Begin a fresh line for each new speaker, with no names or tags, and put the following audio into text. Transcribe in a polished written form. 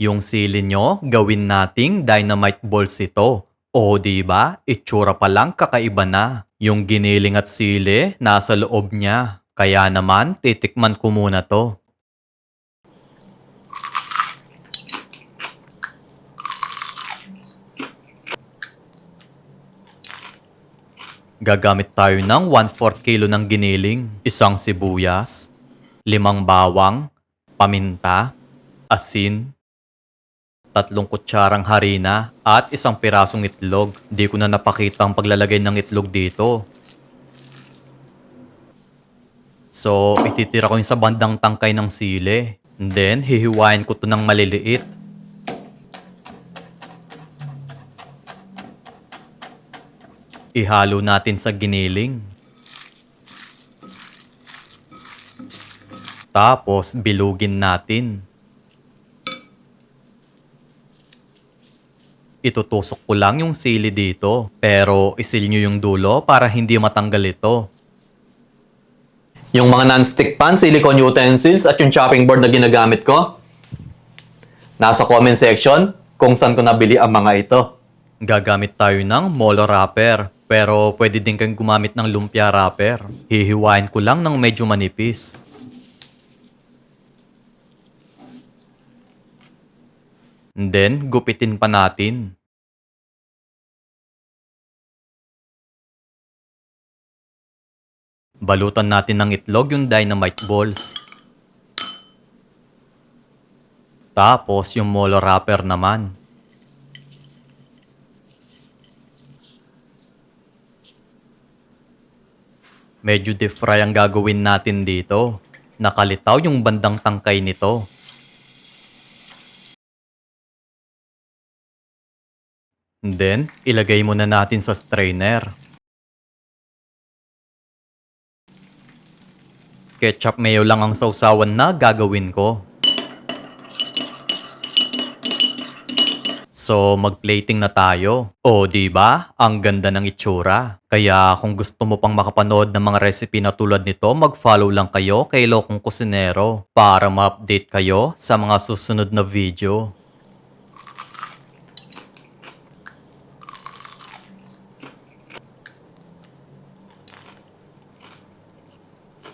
Yung sili nyo, gawin nating dynamite balls ito. O di ba? Itsura pa lang kakaiba na. Yung giniling at sili, nasa loob niya. Kaya naman, titikman ko muna to. Gagamit tayo ng 1/4 kilo ng giniling, isang sibuyas, 5 bawang, paminta, asin, 3 kutsarang harina, at isang pirasong itlog. Di ko na napakita ang paglalagay ng itlog dito. So, ititira ko yung sa bandang tangkay ng sili. And then, hihiwain ko to ng maliliit. Ihalo natin sa giniling. Tapos, bilugin natin. Itutusok ko lang yung sili dito. Pero, isil nyo yung dulo para hindi matanggal ito.
Yung mga non-stick pan, silicone utensils at yung chopping board na ginagamit ko, nasa comment section kung saan ko nabili ang mga ito.
Gagamit tayo ng molo wrapper. Pero pwede din kang gumamit ng lumpia wrapper. Hihiwain ko lang ng medyo manipis. And then, gupitin pa natin. Balutan natin ng itlog yung dynamite balls. Tapos yung molo wrapper naman. Medyo deep fry ang gagawin natin dito. Nakalitaw yung bandang tangkay nito. And then, ilagay muna natin sa strainer. Ketchup mayo lang ang sausawan na gagawin ko. So, mag-plating na tayo. O, di ba? Ang ganda ng itsura. Kaya kung gusto mo pang makapanood ng mga recipe na tulad nito, mag-follow lang kayo kay Lokong Kusinero para ma-update kayo sa mga susunod na video.